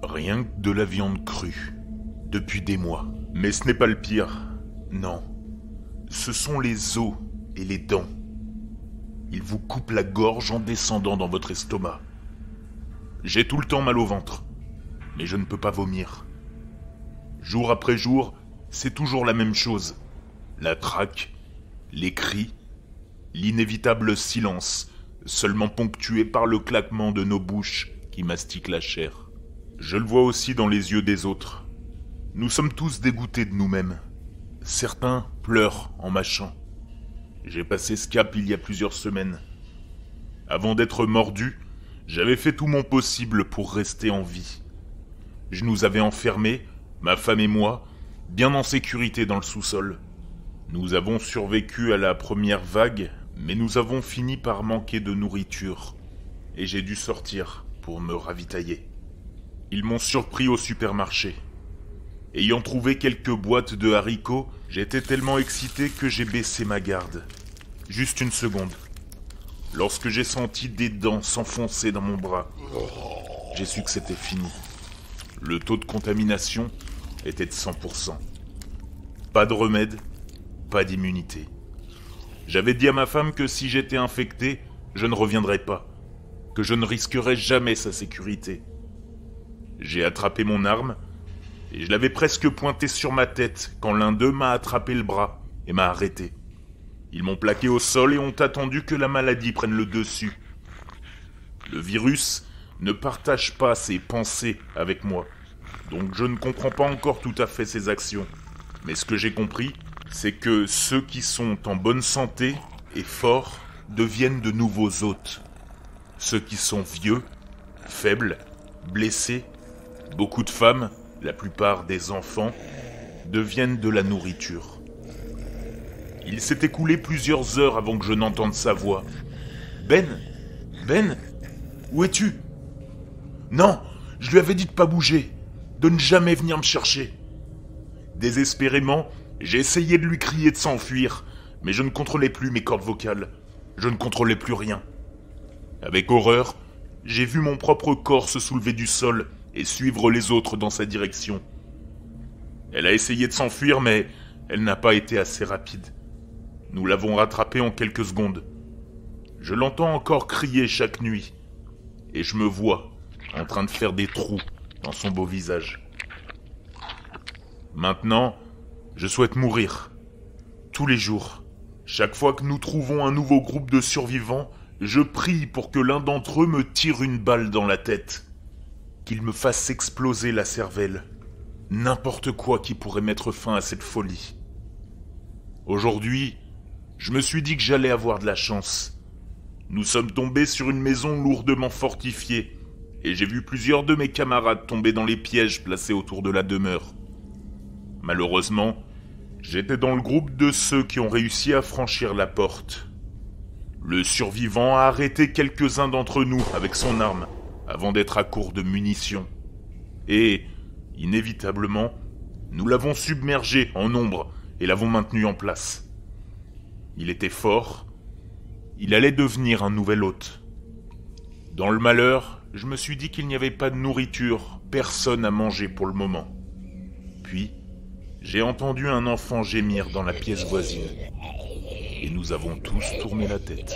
Rien que de la viande crue. Depuis des mois. Mais ce n'est pas le pire. Non. Ce sont les os et les dents. Ils vous coupent la gorge en descendant dans votre estomac. J'ai tout le temps mal au ventre. Mais je ne peux pas vomir. Jour après jour, c'est toujours la même chose. La traque, les cris, l'inévitable silence, seulement ponctué par le claquement de nos bouches qui mastiquent la chair. Je le vois aussi dans les yeux des autres. Nous sommes tous dégoûtés de nous-mêmes. Certains pleurent en mâchant. J'ai passé ce cap il y a plusieurs semaines. Avant d'être mordu, j'avais fait tout mon possible pour rester en vie. Je nous avais enfermés, ma femme et moi, bien en sécurité dans le sous-sol. Nous avons survécu à la première vague, mais nous avons fini par manquer de nourriture, et j'ai dû sortir pour me ravitailler. Ils m'ont surpris au supermarché. Ayant trouvé quelques boîtes de haricots, j'étais tellement excité que j'ai baissé ma garde. Juste une seconde. Lorsque j'ai senti des dents s'enfoncer dans mon bras, j'ai su que c'était fini. Le taux de contamination était de 100%. Pas de remède, pas d'immunité. J'avais dit à ma femme que si j'étais infecté, je ne reviendrais pas, que je ne risquerais jamais sa sécurité. J'ai attrapé mon arme, et je l'avais presque pointée sur ma tête quand l'un d'eux m'a attrapé le bras et m'a arrêté. Ils m'ont plaqué au sol et ont attendu que la maladie prenne le dessus. Le virus ne partage pas ses pensées avec moi, donc je ne comprends pas encore tout à fait ses actions. Mais ce que j'ai compris, c'est que ceux qui sont en bonne santé et forts deviennent de nouveaux hôtes. Ceux qui sont vieux, faibles, blessés, beaucoup de femmes, la plupart des enfants, deviennent de la nourriture. Il s'est écoulé plusieurs heures avant que je n'entende sa voix. « Ben, où es-tu » ? « Non, je lui avais dit de pas bouger, de ne jamais venir me chercher. » Désespérément, j'ai essayé de lui crier de s'enfuir, mais je ne contrôlais plus mes cordes vocales. Je ne contrôlais plus rien. Avec horreur, j'ai vu mon propre corps se soulever du sol et suivre les autres dans sa direction. Elle a essayé de s'enfuir, mais elle n'a pas été assez rapide. Nous l'avons rattrapée en quelques secondes. Je l'entends encore crier chaque nuit, et je me vois en train de faire des trous dans son beau visage. Maintenant, je souhaite mourir. Tous les jours. Chaque fois que nous trouvons un nouveau groupe de survivants, je prie pour que l'un d'entre eux me tire une balle dans la tête. Qu'il me fasse exploser la cervelle. N'importe quoi qui pourrait mettre fin à cette folie. Aujourd'hui, je me suis dit que j'allais avoir de la chance. Nous sommes tombés sur une maison lourdement fortifiée, et j'ai vu plusieurs de mes camarades tomber dans les pièges placés autour de la demeure. Malheureusement, j'étais dans le groupe de ceux qui ont réussi à franchir la porte. Le survivant a arrêté quelques-uns d'entre nous avec son arme, avant d'être à court de munitions. Et, inévitablement, nous l'avons submergé en nombre et l'avons maintenu en place. Il était fort, il allait devenir un nouvel hôte. Dans le malheur, je me suis dit qu'il n'y avait pas de nourriture, personne à manger pour le moment. Puis, j'ai entendu un enfant gémir dans la pièce voisine. Et nous avons tous tourné la tête.